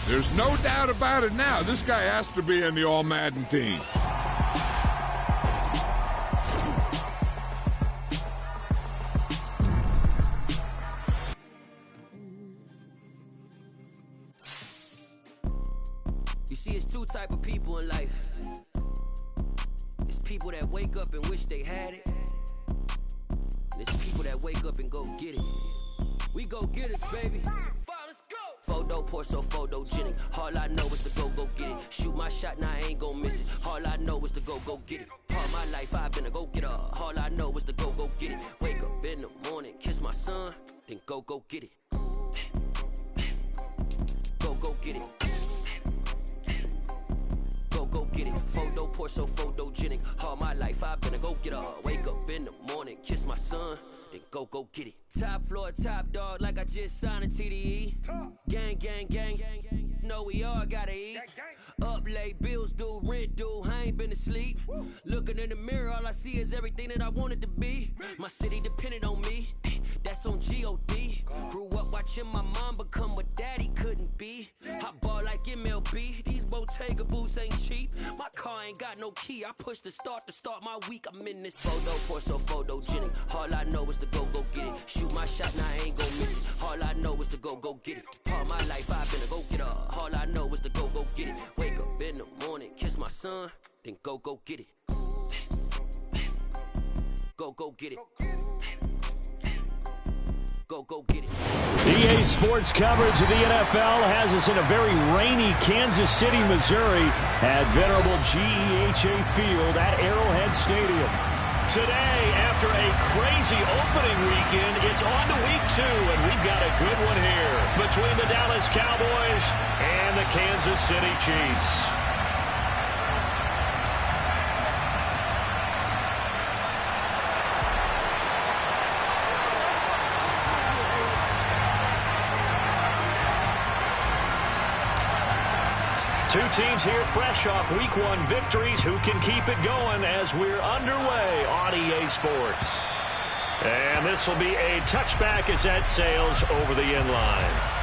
There's no doubt about it now. This guy has to be in the All-Madden team. You see, it's two type of people in life. It's people that wake up and wish they had it. And it's people that wake up and go get it. We go get it, baby. Photo pour so photogenic. All I know is to go get it. Shoot my shot, now I ain't gon' miss it. All I know is to go get it. All my life I've been a go-getter. All I know is to go get it. Wake up in the morning, kiss my son, then go get it. Go get it. Go get it. Photo pour so photogenic. All my life I've been a go-getter. Wake up in the morning, kiss my son, then go get it. Top floor, top dog, like I just signed a TDE. Gang. Know we all gotta eat. Up late, bills due, rent due, I ain't been asleep. Looking in the mirror, all I see is everything that I wanted to be. My city depended on me, that's on G.O.D. Grew up watching my mom become what daddy couldn't be. I ball like MLB, these Bottega boots ain't cheap. My car ain't got no key, I push the start to start my week. I'm in this photo for so photogenic. All I know is to go get it. Shoot my shot, now I ain't gon' miss it. All I know is to go get it. All my life I've been a go-getter. All I know is to go get it. Wake up in the morning, kiss my son, then go get it. Go get it. Go get it. EA Sports coverage of the NFL has us in a very rainy Kansas City, Missouri at venerable GEHA Field at Arrowhead Stadium. Today, after a crazy opening weekend, it's on to week 2, and we've got a good one here between the Dallas Cowboys and the Kansas City Chiefs. Two teams here fresh off Week 1 victories. Who can keep it going as we're underway on EA Sports? And this will be a touchback as that sails over the end line.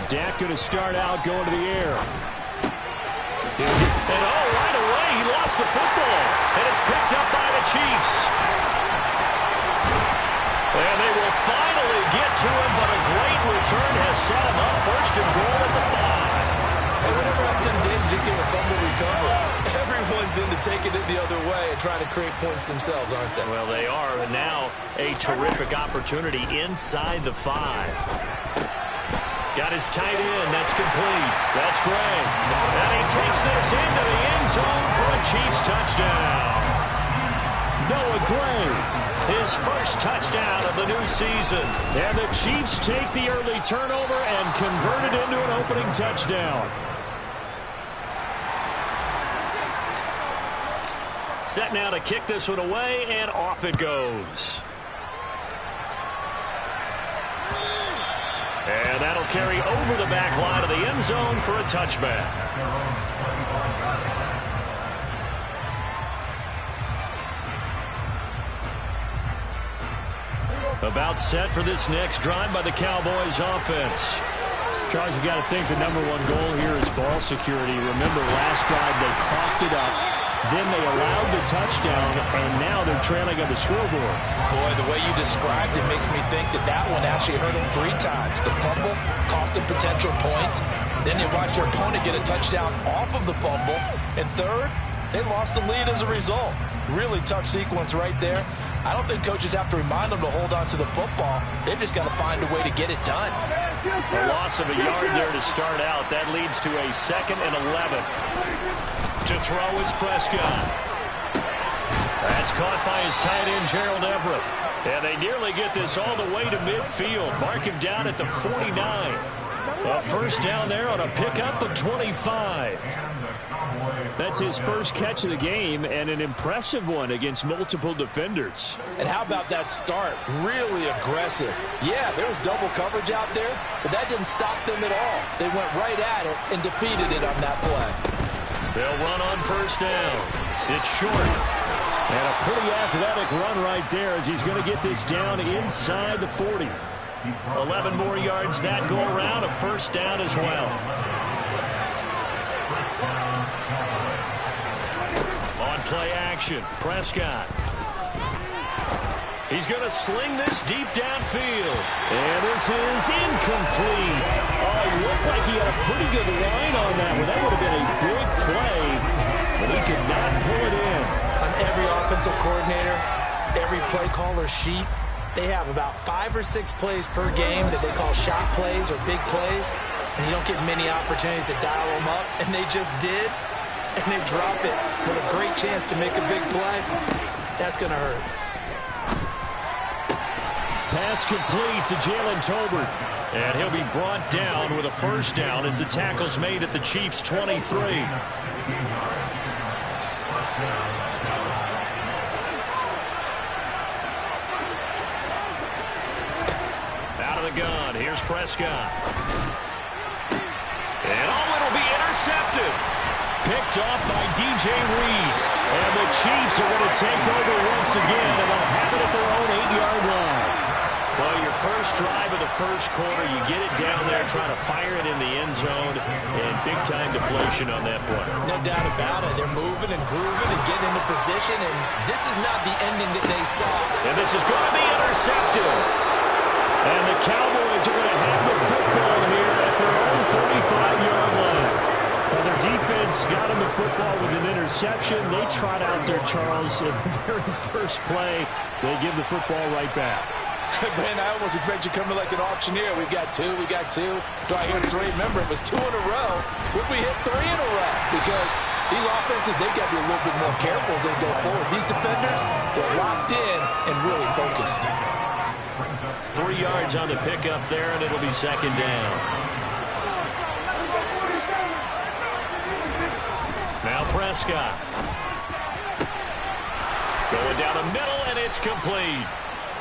Dak going to start out going to the air. And right away, he lost the football. And it's picked up by the Chiefs. And they will finally get to him, but a great return has set him up. First and goal at the 5. And whatever happened to the days of just getting a fumble recovery? Everyone's into taking it the other way and trying to create points themselves, aren't they? Well, they are. And now a terrific opportunity inside the 5. Got his tight end. That's complete. That's Gray. And he takes this into the end zone for a Chiefs touchdown. Noah Gray, his first touchdown of the new season. And the Chiefs take the early turnover and convert it into an opening touchdown. Set now to kick this one away, and off it goes. And that'll carry over the back line of the end zone for a touchback. About set for this next drive by the Cowboys offense. Charles, you got to think the #1 goal here is ball security. Remember, last drive they coughed it up, then they allowed the touchdown, and now they're trailing on the scoreboard. Boy, the way you described it makes me think that one actually hurt them 3 times. The fumble cost them potential points. Then they watched their opponent get a touchdown off of the fumble. And third, they lost the lead as a result. Really tough sequence right there. I don't think coaches have to remind them to hold on to the football. They've just got to find a way to get it done. A loss of a yard there to start out. That leads to a 2nd and 11. To throw is Prescott. That's caught by his tight end, Gerald Everett. And they nearly get this all the way to midfield. Mark him down at the 49. A first down there on a pickup of 25. That's his first catch of the game, and an impressive one against multiple defenders. And how about that start? Really aggressive. Yeah, there was double coverage out there, but that didn't stop them at all. They went right at it and defeated it on that play. They'll run on first down. It's short. And a pretty athletic run right there as he's going to get this down inside the 40. 11 more yards that go around, a first down as well. On play action, Prescott. He's going to sling this deep downfield. And this is incomplete. Oh, it looked like he had a pretty good line on that one. That would have been a big play, but he could not pull it in. On every offensive coordinator, every play caller sheet, they have about 5 or 6 plays per game that they call shot plays or big plays, and you don't get many opportunities to dial them up, and they just did, and they drop it with a great chance to make a big play. That's going to hurt. Pass complete to Jalen Tolbert, and he'll be brought down with a first down as the tackle's made at the Chiefs' 23. Gun. Here's Prescott. And it'll be intercepted. Picked off by DJ Reed. And the Chiefs are going to take over once again, and they'll have it at their own 8-yard line. Well, your first drive of the first quarter, you get it down there, trying to fire it in the end zone, and big-time deflation on that play. No doubt about it. They're moving and grooving and getting into position, and this is not the ending that they saw. And this is going to be intercepted. And the Cowboys are going to have the football here at their own 45-yard line. Well, their defense got them the football with an interception. They trot out there, Charles, in the very first play. They give the football right back. Man, I almost expect you to come to like an auctioneer. We've got 2, we got 2. Do I hear 3? Remember, it was 2 in a row. Would we hit 3 in a row? Because these offenses, they've got to be a little bit more careful as they go forward. These defenders, they're locked in and really focused. 3 yards on the pickup there, and it'll be second down. Now Prescott. Going down the middle, and it's complete.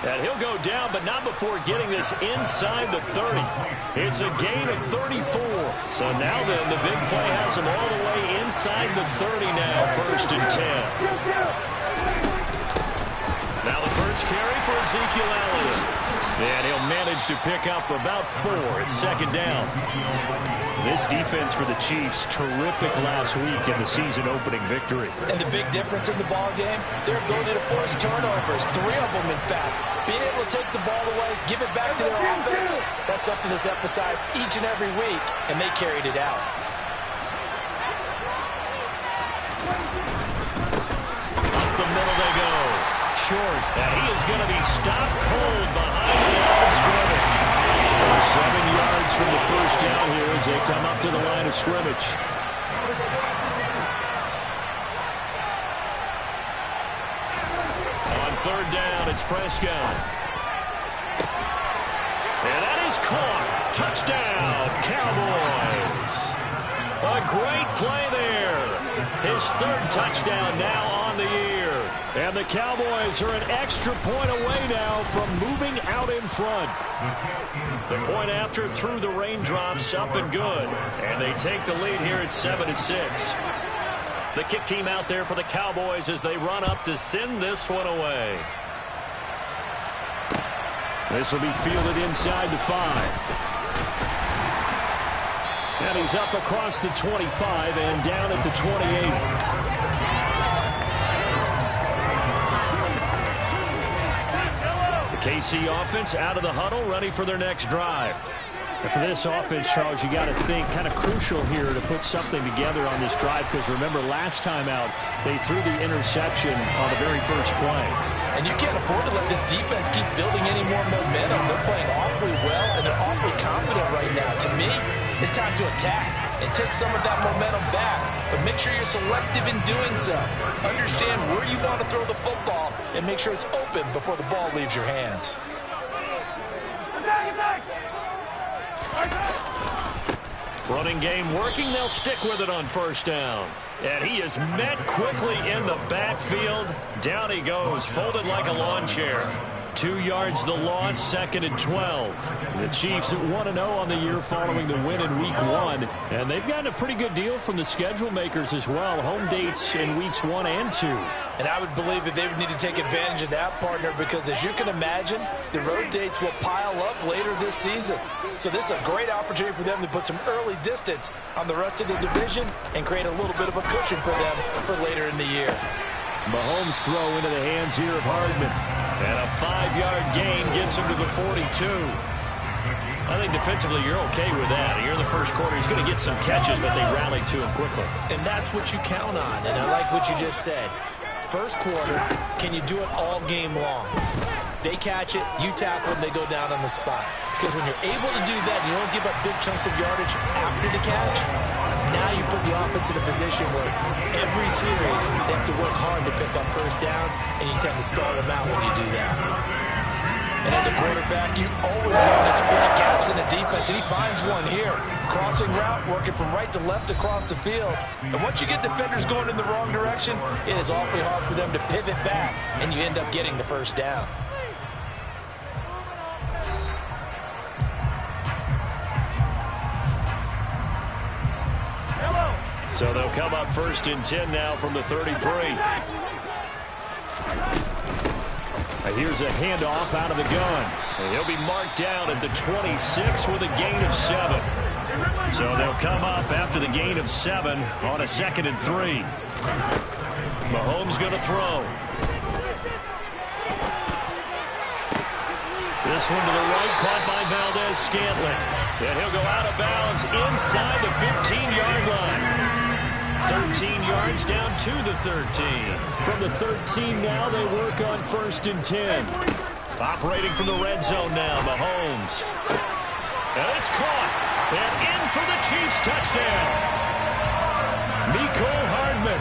And he'll go down, but not before getting this inside the 30. It's a gain of 34. So now then, the big play has him all the way inside the 30 now, 1st and 10. Now the first carry for Ezekiel Elliott. And he'll manage to pick up about 4 at second down. This defense for the Chiefs, terrific last week in the season-opening victory. And the big difference in the ball game, their ability to force turnovers, 3 of them, in fact. Being able to take the ball away, give it back to their offense, that's something that's emphasized each and every week, and they carried it out. Up the middle they go. Short, and he is going to be stopped cold behind the line of scrimmage. 7 yards from the first down here as they come up to the line of scrimmage. On 3rd down, it's Prescott. And that is caught. Touchdown, Cowboys. A great play there. His 3rd touchdown now on the year. And the Cowboys are an extra point away now from moving out in front. The point after through the raindrops, up and good. And they take the lead here at 7-6. The kick team out there for the Cowboys as they run up to send this one away. This will be fielded inside the 5. And he's up across the 25 and down at the 28. KC offense out of the huddle, ready for their next drive. And for this offense, Charles, you got to think kind of crucial here to put something together on this drive, because remember last time out they threw the interception on the very first play. And you can't afford to let this defense keep building any more momentum. They're playing awfully well, and they're awfully confident right now. To me, it's time to attack and take some of that momentum back. But make sure you're selective in doing so. Understand where you want to throw the football and make sure it's open before the ball leaves your hands. Running game working. They'll stick with it on first down. And he is met quickly in the backfield. Down he goes, folded like a lawn chair. 2 yards the loss, 2nd and 12. The Chiefs at 1-0 on the year following the win in Week 1. And they've gotten a pretty good deal from the schedule makers as well. Home dates in Weeks 1 and 2. And I would believe that they would need to take advantage of that, partner, because as you can imagine, the road dates will pile up later this season. So this is a great opportunity for them to put some early distance on the rest of the division and create a little bit of a cushion for them for later in the year. Mahomes throw into the hands here of Hardman. And a 5-yard gain gets him to the 42. I think defensively you're okay with that. Here in the first quarter, he's going to get some catches, but they rallied to him quickly. And that's what you count on, and I like what you just said. First quarter, can you do it all game long? They catch it, you tackle them, they go down on the spot. Because when you're able to do that, you don't give up big chunks of yardage after the catch. Now you put the offense in a position where every series they have to work hard to pick up first downs, and you tend to stall them out when you do that. And as a quarterback, you always want to exploit gaps in the defense, and he finds one here. Crossing route, working from right to left across the field. And once you get defenders going in the wrong direction, it is awfully hard for them to pivot back, and you end up getting the first down. So they'll come up 1st and 10 now from the 33. Here's a handoff out of the gun. And he'll be marked down at the 26 with a gain of 7. So they'll come up after the gain of 7 on a 2nd and 3. Mahomes going to throw. This one to the right, caught by Valdez-Scantling. And he'll go out of bounds inside the 15-yard line. 13 yards down to the 13. From the 13 now, they work on 1st and 10. Operating from the red zone now, Mahomes. And it's caught. And in for the Chiefs touchdown. Mecole Hardman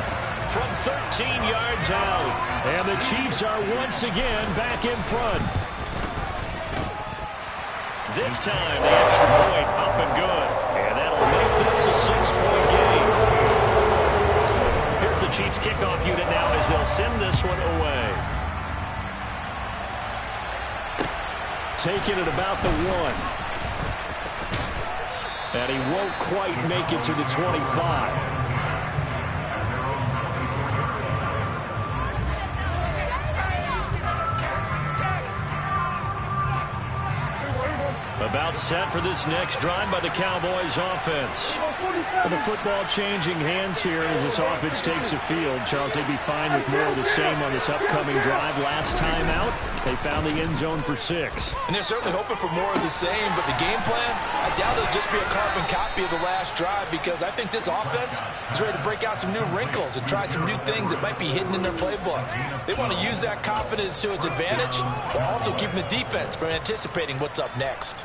from 13 yards out. And the Chiefs are once again back in front. This time, the extra point up and good. And that'll make this a 6-point game. Here's the Chiefs kickoff unit now as they'll send this one away. Taking it about the 1. And he won't quite make it to the 25. About set for this next drive by the Cowboys offense. And the football changing hands here as this offense takes the field. Charles, they'd be fine with more of the same on this upcoming drive. Last time out, they found the end zone for 6. And they're certainly hoping for more of the same, but the game plan, I doubt it'll just be a carbon copy of the last drive, because I think this offense is ready to break out some new wrinkles and try some new things that might be hidden in their playbook. They want to use that confidence to its advantage, while also keeping the defense from anticipating what's up next.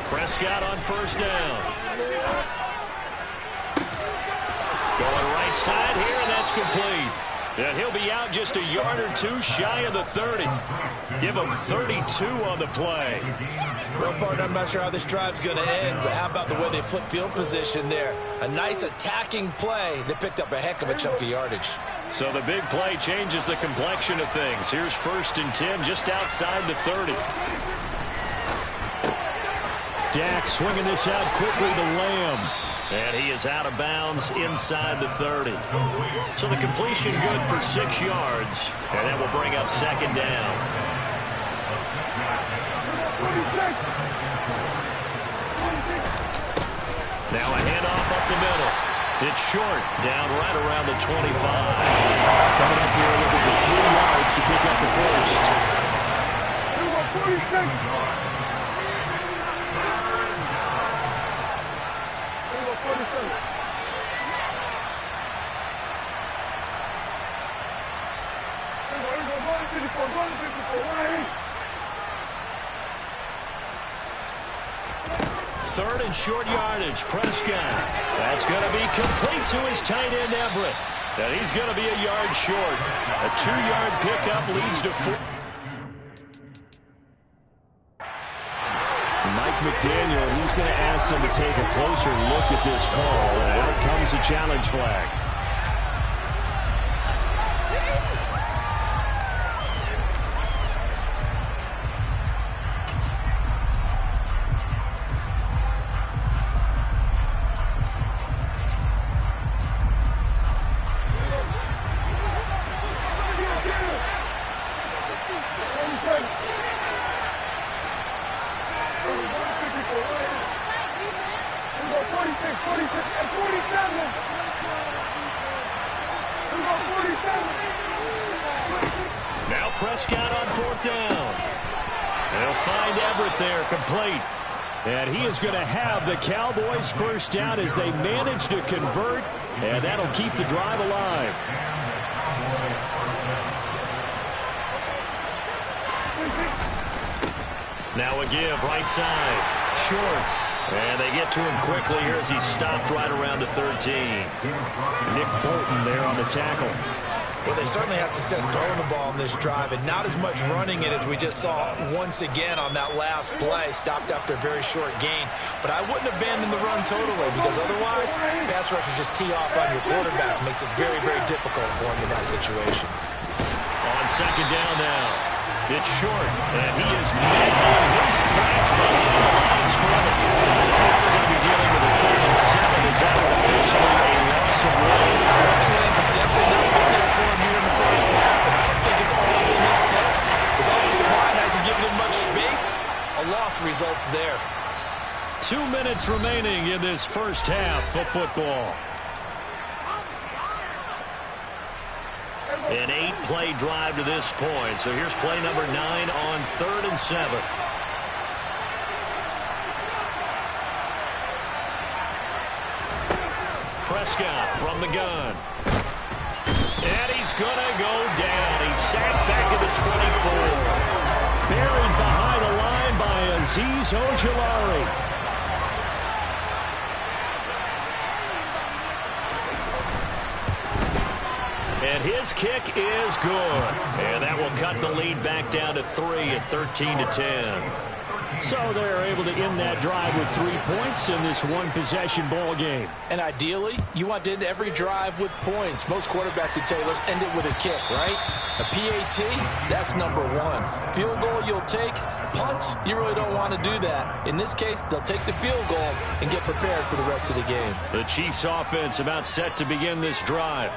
Prescott on 1st down. Going right side here, and that's complete. And he'll be out just a yard or 2 shy of the 30. Give him 32 on the play. Well, partner, I'm not sure how this drive's going to end, but how about the way they flip field position there? A nice attacking play that picked up a heck of a chunk of yardage. So the big play changes the complexion of things. Here's 1st and 10 just outside the 30. Dak swinging this out quickly to Lamb. And he is out of bounds inside the 30. So the completion good for 6 yards. And that will bring up second down. Now a handoff up the middle. It's short, down right around the 25. Coming up here looking for 3 yards to pick up the first. Third and short yardage. Prescott. That's going to be complete to his tight end, Everett. And he's going to be a yard short. A 2-yard pickup leads to 4. Mike McDaniel, he's going to ask them to take a closer look at this call. And out comes the challenge flag. Now Prescott on 4th down. They'll find Everett there, complete. And he is going to have the Cowboys first down as they manage to convert, and that'll keep the drive alive. Now a give, right side, short. And they get to him quickly here as he's stopped right around the 13. Nick Bolton there on the tackle. Well, they certainly had success throwing the ball on this drive, and not as much running it as we just saw once again on that last play. Stopped after a very short gain. But I wouldn't abandon the run totally, because otherwise, pass rushers just tee off on your quarterback. Makes it very, very difficult for him in that situation. On second down now. It's short, and he is met on his tracks behind the line of scrimmage. Now they're going to be dealing with a 3rd and 7. Is that officially a loss of one? Lanes have definitely not been there for him here in the first half, and I don't think it's all been his fault. His offensive line hasn't given him much space. A loss results there. 2 minutes remaining in this first half of football. An 8-play drive to this point. So here's play number 9 on 3rd and 7. Prescott from the gun. And he's going to go down. He's sacked back at the 24. Buried behind the line by Azeez Ojulari. And his kick is good. And that will cut the lead back down to 3 at 13-10. So they're able to end that drive with 3 points in this one-possession ball game. And ideally, you want to end every drive with points. Most quarterbacks would tell you, let's end it with a kick, right? A PAT, that's number 1. Field goal you'll take. Punts, you really don't want to do that. In this case, they'll take the field goal and get prepared for the rest of the game. The Chiefs offense about set to begin this drive.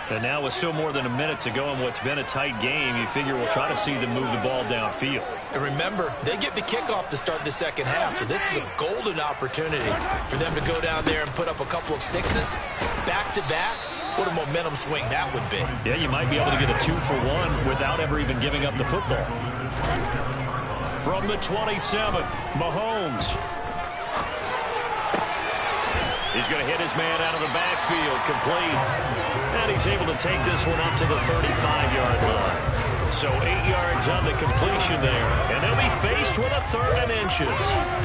And now with still more than a minute to go in what's been a tight game, you figure we'll try to see them move the ball downfield. And remember, they get the kickoff to start the second half, so this is a golden opportunity for them to go down there and put up a couple of 6s back-to-back. What a momentum swing that would be. Yeah, you might be able to get a 2-for-1 without ever even giving up the football. From the 27, Mahomes. He's going to hit his man out of the backfield, complete. And he's able to take this one up to the 35-yard line. So 8 yards on the completion there. And they'll be faced with a 3rd and inches.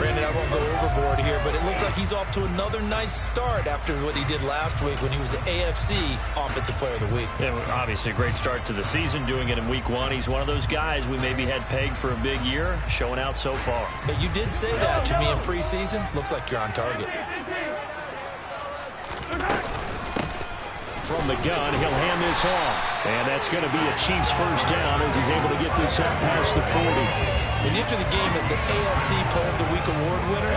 Brandon, I won't go overboard here, but it looks like he's off to another nice start after what he did last week when he was the AFC Offensive Player of the Week. And obviously a great start to the season, doing it in week 1. He's one of those guys we maybe had pegged for a big year, showing out so far. But you did say that to me in preseason. Looks like you're on target. From the gun, he'll hand this off. And that's going to be a Chiefs first down as he's able to get this up past the 40. When you enter the game as the AFC Player of the Week award winner,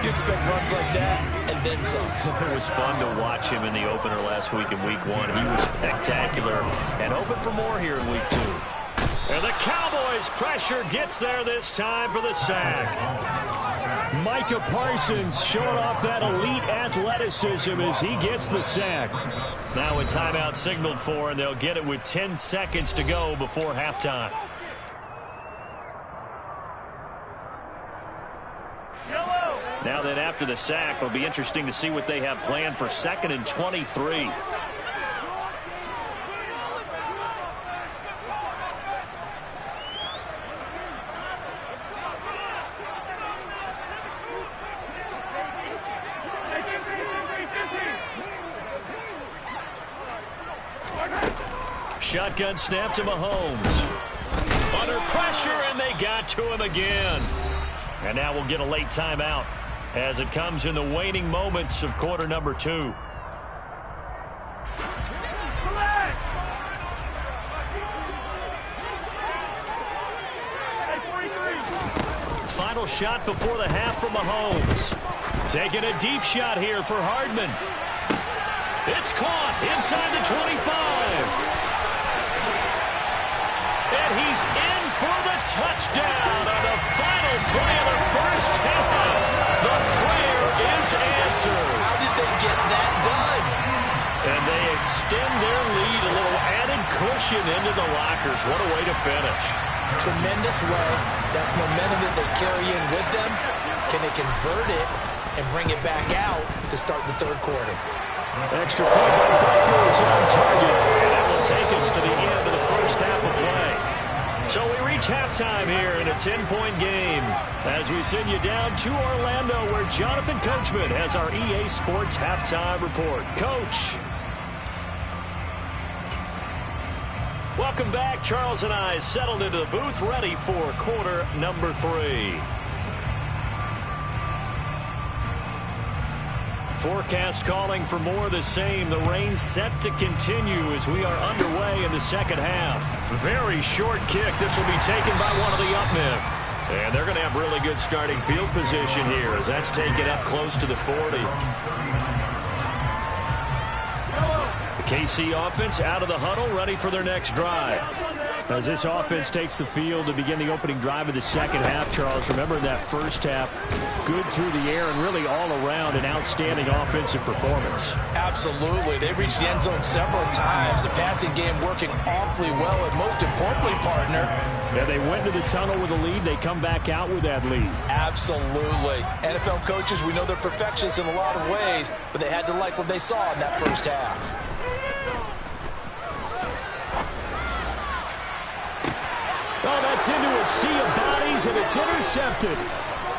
You expect runs like that, and then some. It was fun to watch him in the opener last week in Week 1. He was spectacular and hoping for more here in Week 2. And the Cowboys' pressure gets there this time for the sack. Micah Parsons showing off that elite athleticism as he gets the sack. Now a timeout signaled for, and they'll get it with 10 seconds to go before halftime. Now then, after the sack, it'll be interesting to see what they have planned for 2nd and 23. Shotgun snap to Mahomes. Under pressure, and they got to him again. And now we'll get a late timeout as it comes in the waning moments of quarter number 2. Final shot before the half from Mahomes. Taking a deep shot here for Hardman. It's caught inside the 25. And he's in for the touchdown on the final play of the first half. The prayer is answered. How did they get that done? And they extend their lead, a little added cushion into the lockers. What a way to finish. Tremendous way. That's momentum that they carry in with them. Can they convert it and bring it back out to start the third quarter? Extra point by Baker is on target. And that will take us to the end of the first half of play. So we reach halftime here in a 10-point game as we send you down to Orlando, where Jonathan Coachman has our EA Sports halftime report. Coach. Welcome back. Charles and I settled into the booth, ready for quarter number 3. Forecast calling for more of the same. The rain set to continue as we are underway in the second half. Very short kick. This will be taken by one of the up men. And they're going to have really good starting field position here as that's taken up close to the 40. The KC offense out of the huddle, ready for their next drive. As this offense takes the field to begin the opening drive of the second half, Charles, remember in that first half, good through the air and really all around an outstanding offensive performance. Absolutely. They reached the end zone several times. The passing game working awfully well, and most importantly, partner, yeah, they went to the tunnel with a lead. They come back out with that lead. Absolutely. NFL coaches, we know they're perfectionists in a lot of ways, but they had to like what they saw in that first half. Oh, that's into a sea of bodies, and it's intercepted.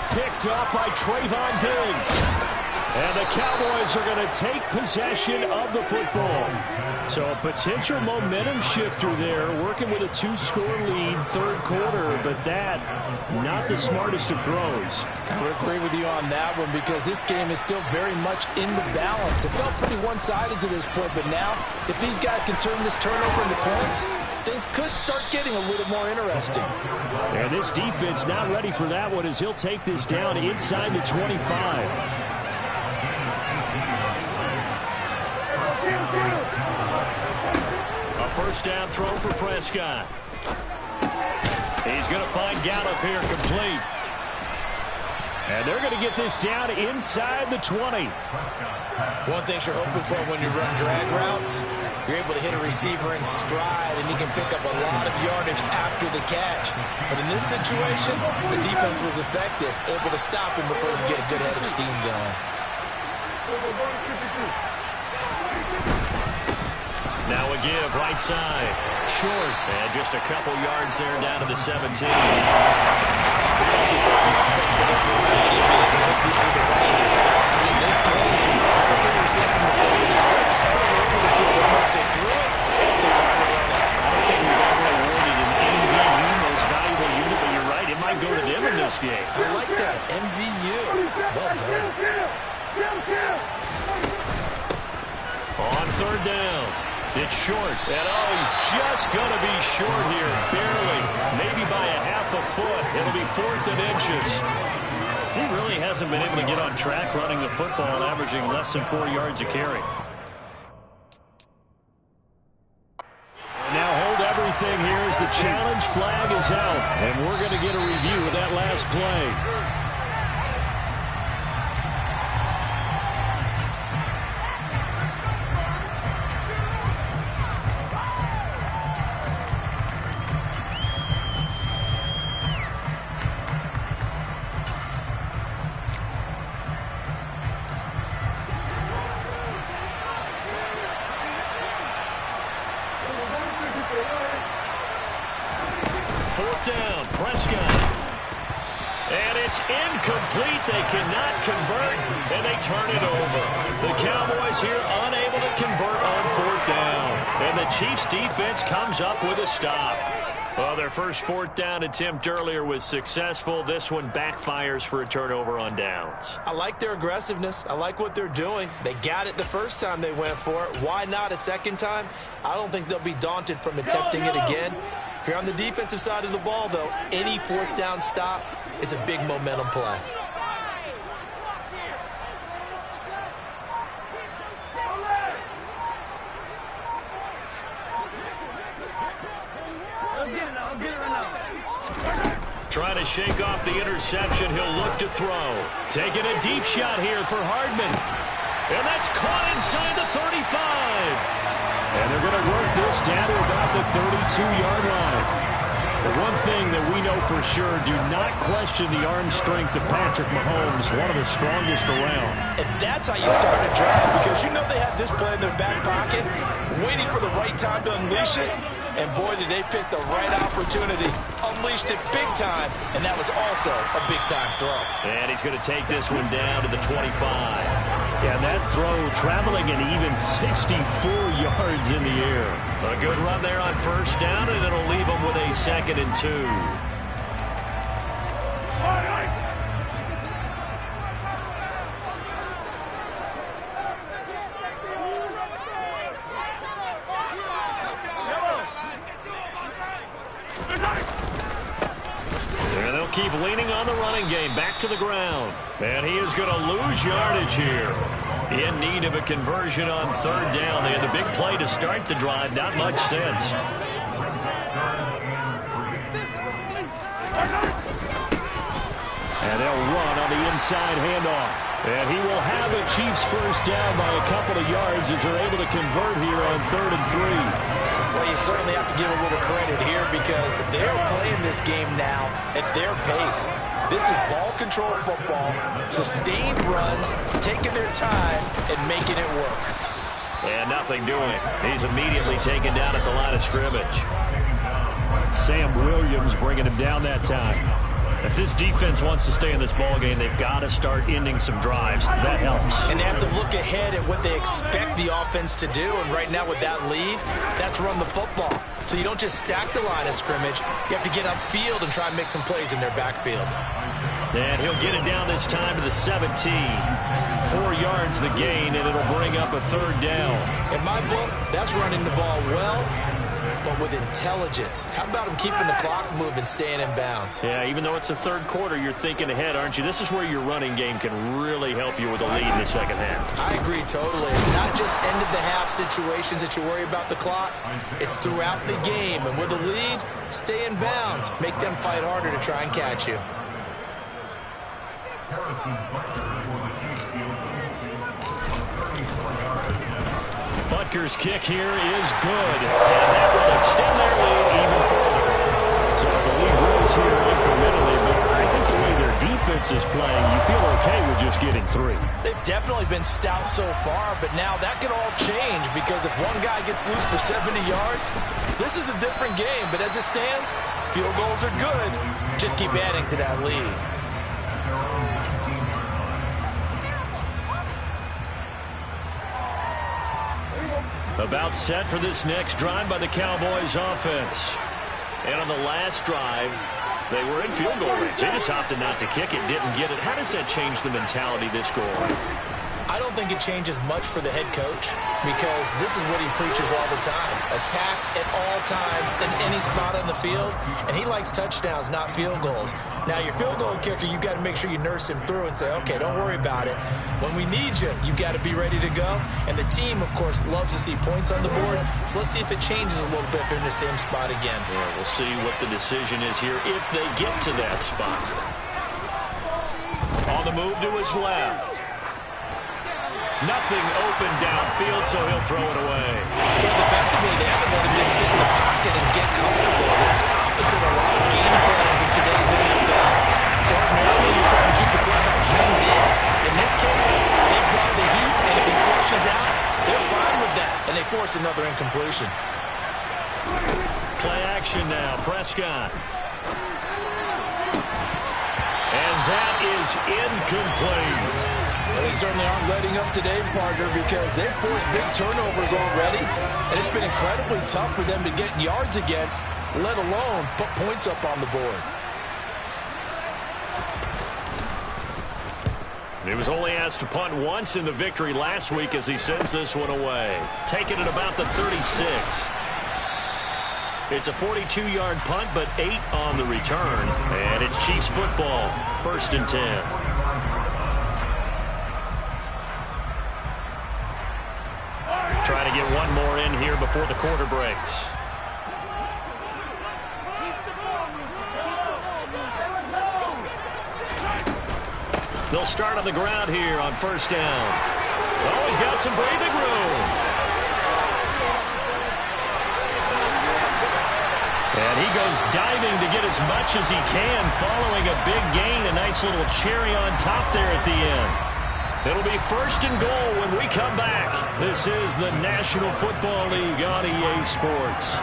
Picked off by Trayvon Diggs. And the Cowboys are going to take possession of the football. So a potential momentum shifter there, working with a 2-score lead, third quarter, but that, not the smartest of throws. I would agree with you on that one because this game is still very much in the balance. It felt pretty one-sided to this point, but now, if these guys can turn this turnover into points, things could start getting a little more interesting. And this defense not ready for that one as he'll take this down inside the 25. A first down throw for Prescott. He's going to find Gallup here complete. And they're going to get this down inside the 20. One thing you're hoping for when you run drag routes, you're able to hit a receiver in stride, and he can pick up a lot of yardage after the catch. But in this situation, the defense was effective, able to stop him before you get a good head of steam going. Now a give, right side. Short. And just a couple yards there down to the 17. It's also passing offense for their variety. Being able to hit people with the running and pass. But in this game, I don't think we're seeing from the safeties that all over the field. They might get through it, they're trying to run it. I don't think we've ever awarded an MVU, most valuable unit, but you're right, it might go to them in this game. I like that, MVU. Well done. On third down. It's short. And he's just going to be short here, barely. Maybe by a half a foot. It'll be 4th and inches. He really hasn't been able to get on track running the football, averaging less than 4 yards a carry. Now hold everything here as the challenge flag is out, and we're going to get a review of that last play. Fourth down, Prescott. And it's incomplete. They cannot convert, and they turn it over. The Cowboys here unable to convert on fourth down. And the Chiefs defense comes up with a stop. Well, their first fourth down attempt earlier was successful. This one backfires for a turnover on downs. I like their aggressiveness. I like what they're doing. They got it the first time they went for it. Why not a second time? I don't think they'll be daunted from attempting it again. If you're on the defensive side of the ball, though, any fourth down stop is a big momentum play. Trying to shake off the interception. He'll look to throw. Taking a deep shot here for Hardman. And that's caught inside the 35. And they're going to work this down to about the 32-yard line. The one thing that we know for sure, do not question the arm strength of Patrick Mahomes, one of the strongest around. And that's how you start a drive, because you know they had this play in their back pocket, waiting for the right time to unleash it. And boy, did they pick the right opportunity. Unleashed it big time, and that was also a big-time throw. And he's going to take this one down to the 25. Yeah, that throw traveling an even 64 yards in the air. A good run there on first down, and it'll leave them with a 2nd and 2. And they'll keep leaning on the running game. Back to the ground. And he is going to lose yardage here. In need of a conversion on third down. They had the big play to start the drive. Not much sense. And they'll run on the inside handoff. And he will have a Chiefs first down by a couple of yards as they're able to convert here on 3rd and 3. Well, you certainly have to give a little credit here, because they're playing this game now at their pace. This is ball control football, sustained runs, taking their time and making it work. And nothing doing. He's immediately taken down at the line of scrimmage. Sam Williams bringing him down that time. If this defense wants to stay in this ballgame, they've got to start ending some drives. That helps. And they have to look ahead at what they expect the offense to do. And right now with that lead, that's run the football. So you don't just stack the line of scrimmage. You have to get upfield and try and make some plays in their backfield. And he'll get it down this time to the 17. 4 yards the gain, and it'll bring up a third down. In my book, that's running the ball well, but with intelligence. How about him keeping the clock moving, staying in bounds? Yeah, even though it's the third quarter, you're thinking ahead, aren't you? This is where your running game can really help you with a lead in the second half. I agree totally. It's not just end-of-the-half situations that you worry about the clock. It's throughout the game. And with a lead, stay in bounds. Make them fight harder to try and catch you. Butker's kick here is good, and that will extend their lead even further. So the lead grows here incrementally, but I think the way their defense is playing, you feel okay with just getting 3. They've definitely been stout so far, but now that could all change, because if one guy gets loose for 70 yards, this is a different game. But as it stands, field goals are good. Just keep adding to that lead. About set for this next drive by the Cowboys offense. And on the last drive, they were in field goal range. They just opted not to kick it, didn't get it. How does that change the mentality this goal? I don't think it changes much for the head coach because this is what he preaches all the time. Attack at all times in any spot on the field, and he likes touchdowns, not field goals. Now, your field goal kicker, you got to make sure you nurse him through and say, okay, don't worry about it. When we need you, you've got to be ready to go. And the team, of course, loves to see points on the board, so let's see if it changes a little bit if they're in the same spot again. Yeah, we'll see what the decision is here if they get to that spot. On the move to his left. Nothing open downfield, so he'll throw it away. Well, defensively, they haven't let him just sit in the pocket and get comfortable. That's opposite a lot of game plans in today's NFL. Ordinarily, you're trying to keep the quarterback hemmed in. In this case, they brought the heat, and if he flushes out, they're fine with that, and they force another incompletion. Play action now, Prescott. And that is incomplete. Well, they certainly aren't letting up today, partner, because they've forced big turnovers already, and it's been incredibly tough for them to get yards against, let alone put points up on the board. He was only asked to punt once in the victory last week as he sends this one away. Taking it about the 36. It's a 42-yard punt, but 8 on the return. And it's Chiefs football, 1st and 10. Trying to get one more in here before the quarter breaks. They'll start on the ground here on 1st down. Oh, he's got some breathing room. And he goes diving to get as much as he can following a big gain. A nice little cherry on top there at the end. It'll be 1st and goal when we come back. This is the National Football League on EA Sports.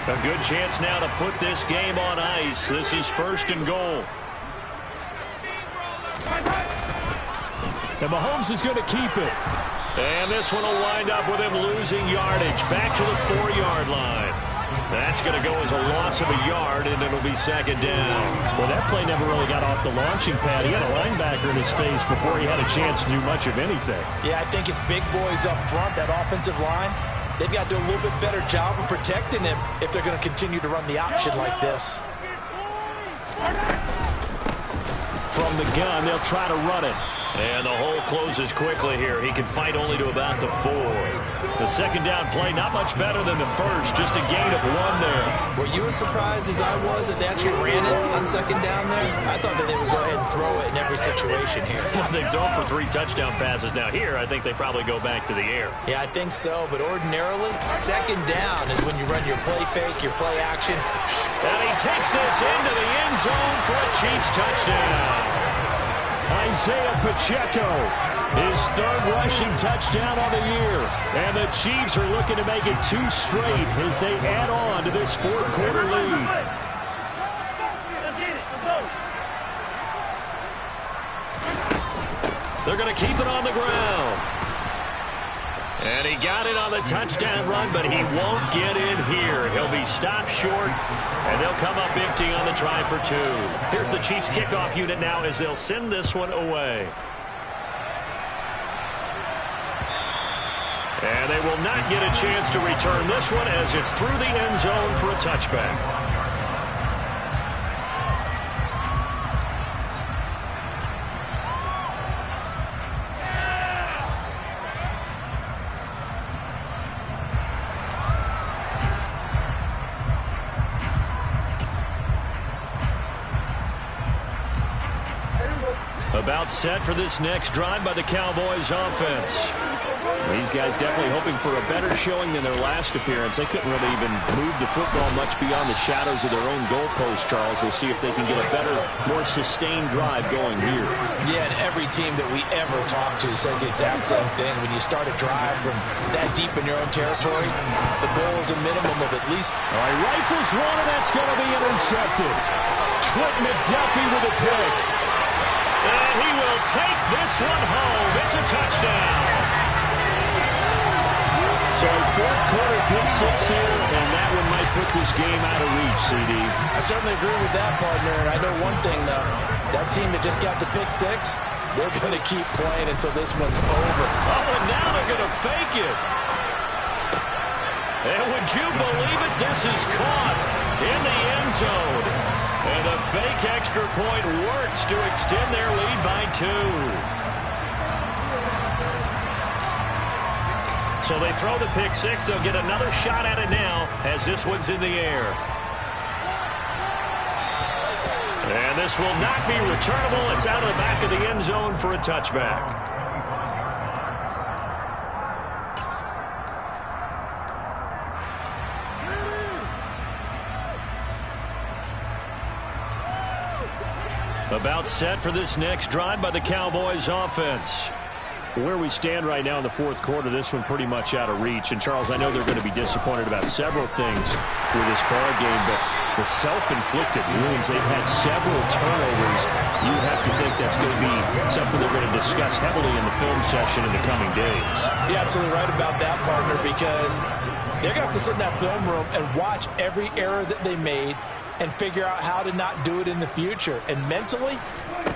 A good chance now to put this game on ice. This is 1st and goal. And Mahomes is going to keep it. And this one will wind up with him losing yardage. Back to the 4-yard line. That's going to go as a loss of a yard, and it'll be 2nd down. Well, that play never really got off the launching pad. He had a linebacker in his face before he had a chance to do much of anything. Yeah, I think it's big boys up front, that offensive line. They've got to do a little bit better job of protecting him if they're going to continue to run the option like this. From the gun, they'll try to run it. And the hole closes quickly here. He can fight only to about the 4. The 2nd down play, not much better than the first. Just a gain of 1 there. Were you as surprised as I was that they actually ran it on 2nd down there? I thought that they would go ahead and throw it in every situation here. They've thrown for 3 touchdown passes now. Here, I think they probably go back to the air. Yeah, I think so. But ordinarily, 2nd down is when you run your play fake, your play action. And he takes this into the end zone for a Chiefs touchdown. Isaiah Pacheco, his 3rd rushing touchdown of the year. And the Chiefs are looking to make it 2 straight as they add on to this 4th quarter lead. They're going to keep it on the ground. And he got it on the touchdown run, but he won't get in here. He'll be stopped short, and they'll come up empty on the try for 2. Here's the Chiefs kickoff unit now as they'll send this one away. And they will not get a chance to return this one as it's through the end zone for a touchback. About set for this next drive by the Cowboys offense. These guys definitely hoping for a better showing than their last appearance. They couldn't really even move the football much beyond the shadows of their own goalpost, Charles. We'll see if they can get a better, more sustained drive going here. Yeah, and every team that we ever talk to says the exact same thing. When you start a drive from that deep in your own territory, the goal is a minimum of at least... All right, rifles one, and that's going to be intercepted. Trent McDuffie with a pick. And he will take this one home. It's a touchdown. So a fourth quarter pick six here, and that one might put this game out of reach, CD. I certainly agree with that, partner. And I know one thing, though. That team that just got the pick six, they're going to keep playing until this one's over. Oh, and now they're going to fake it. And would you believe it? This is caught in the end zone. And the fake extra point works to extend their lead by 2. So they throw the pick six. They'll get another shot at it now as this one's in the air. And this will not be returnable. It's out of the back of the end zone for a touchback. About set for this next drive by the Cowboys offense. Where we stand right now in the fourth quarter, this one pretty much out of reach. And, Charles, I know they're going to be disappointed about several things with this ball game, but the self-inflicted wounds, they've had several turnovers. You have to think that's going to be something they're going to discuss heavily in the film session in the coming days. You're absolutely right about that, partner, because they're going to have to sit in that film room and watch every error that they made and figure out how to not do it in the future. And mentally,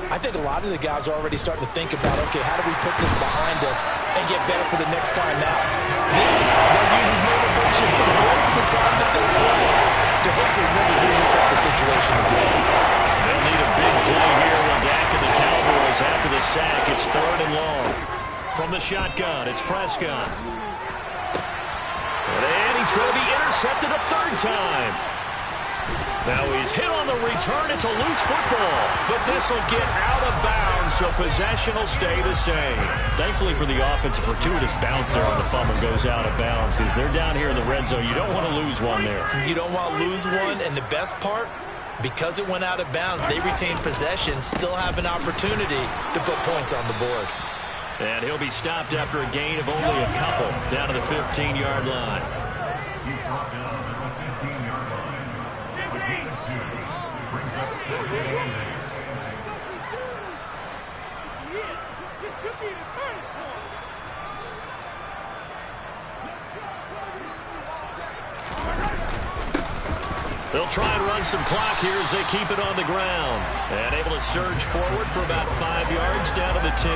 I think a lot of the guys are already starting to think about, okay, how do we put this behind us and get better for the next time out? This will use as motivation for the rest of the time that they play to hopefully never be in this type of situation again. They'll need a big play here when Dak and the Cowboys after the sack. It's 3rd and long. From the shotgun, it's Prescott. And he's going to be intercepted a 3rd time. Now he's hit on the return. It's a loose football, but this will get out of bounds, so possession will stay the same. Thankfully for the offense, a fortuitous bounce there on the fumble goes out of bounds because they're down here in the red zone. You don't want to lose one there. You don't want to lose one, and the best part, because it went out of bounds, they retain possession, still have an opportunity to put points on the board. And he'll be stopped after a gain of only a couple down to the 15-yard line. This could be the turning point. They'll try and run some clock here as they keep it on the ground. And able to surge forward for about 5 yards down to the 10.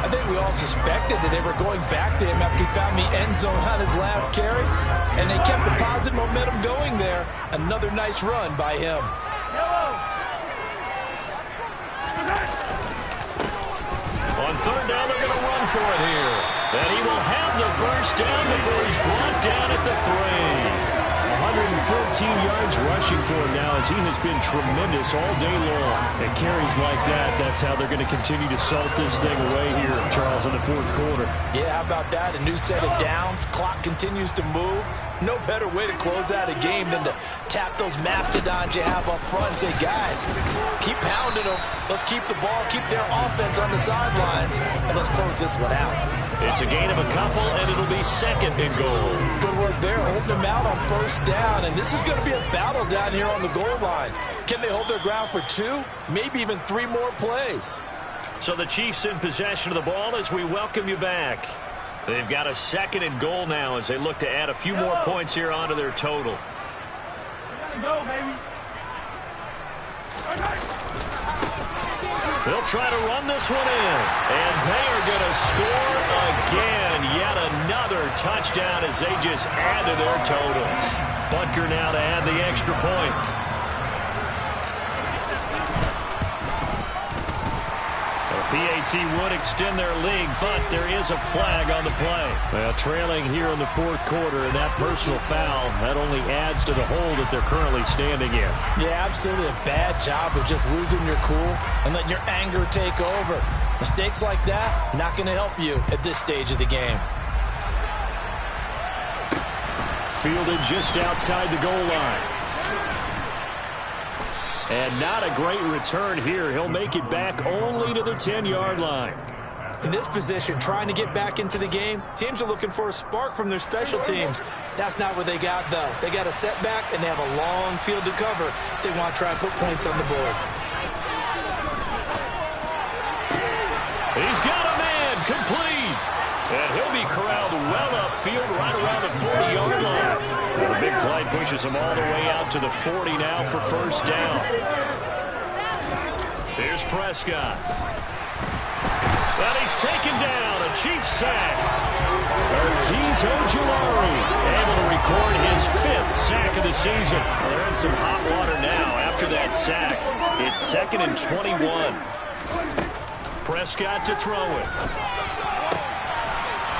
I think we all suspected that they were going back to him after he found the end zone on his last carry. And they kept the positive momentum going there. Another nice run by him. On 3rd down, they're going to run for it here. And he will have the first down before he's brought down at the 3. 114 yards rushing for him now as he has been tremendous all day long. And carries like that, that's how they're going to continue to salt this thing away here, Charles, in the fourth quarter. Yeah, how about that? A new set of downs. Clock continues to move. No better way to close out a game than to tap those mastodons you have up front and say, guys, keep pounding them. Let's keep the ball, keep their offense on the sidelines, and let's close this one out. It's a gain of a couple, and it'll be 2nd and goal. Good work there, holding them out on 1st down, and this is going to be a battle down here on the goal line. Can they hold their ground for 2, maybe even 3 more plays? So the Chiefs in possession of the ball as we welcome you back. They've got a 2nd and goal now as they look to add a few more points here onto their total. Go, baby. They'll try to run this one in. And they are going to score again. Yet another touchdown as they just add to their totals. Butker now to add the extra point. PAT would extend their lead, but there is a flag on the play. Well, trailing here in the fourth quarter, and that personal foul, that only adds to the hole that they're currently standing in. Yeah, absolutely a bad job of just losing your cool and letting your anger take over. Mistakes like that, not going to help you at this stage of the game. Fielded just outside the goal line. And not a great return here. He'll make it back only to the 10-yard line. In this position, trying to get back into the game, teams are looking for a spark from their special teams. That's not what they got, though. They got a setback, and they have a long field to cover if they want to try and put points on the board. He's got a man complete. And he'll be corralled well upfield right around the 40-yard line. The big play pushes him all the way out to the 40 now for first down. Here's Prescott. And he's taken down, a Chiefs sack. Azeez Ojulari able to record his 5th sack of the season. Well, they're in some hot water now after that sack. It's 2nd and 21. Prescott to throw it.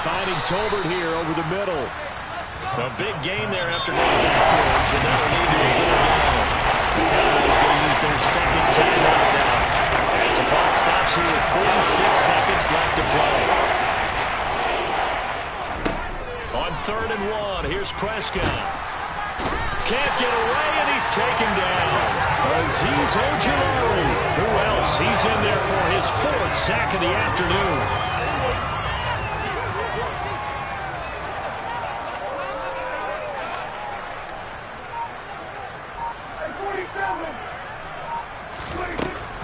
Finding Tolbert here over the middle. A big gain there after going backwards, and that'll lead to a full down. The Cowboys going to use their second timeout now, as the clock stops here with 46 seconds left to play. On 3rd and 1, here's Prescott. Can't get away, and he's taken down. Azeez Ojulari. Who else? He's in there for his 4th sack of the afternoon.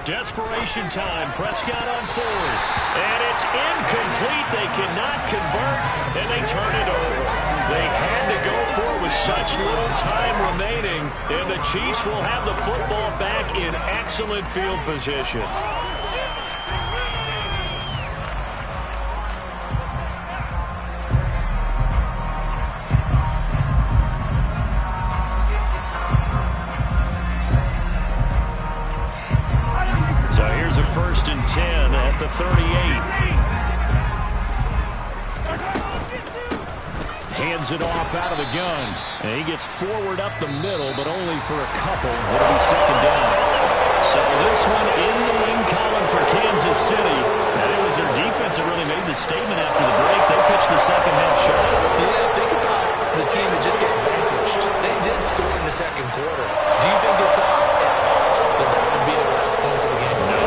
Desperation time. Prescott on 4th. And it's incomplete. They cannot convert, and they turn it over. They had to go for it with such little time remaining, and the Chiefs will have the football back in excellent field position. So here's a 1st and 10 at the 38. Hands it off out of the gun. And he gets forward up the middle, but only for a couple. It'll be 2nd down. So this one in the win column for Kansas City. And it was their defense that really made the statement after the break. They pitched the second half shot. Yeah, think about the team that just got vanquished. They did score in the second quarter. Do you think they thought at all that that would be the last points of the game? No,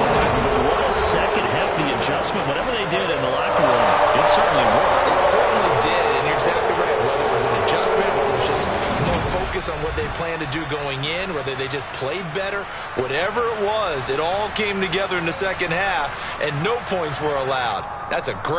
what a second half, the adjustment, whatever they did in the locker room, it certainly worked. It certainly did, and you're exactly right. Whether it was an adjustment, whether it was just more focus on what they planned to do going in, whether they just played better, whatever it was, it all came together in the second half, and no points were allowed. That's a great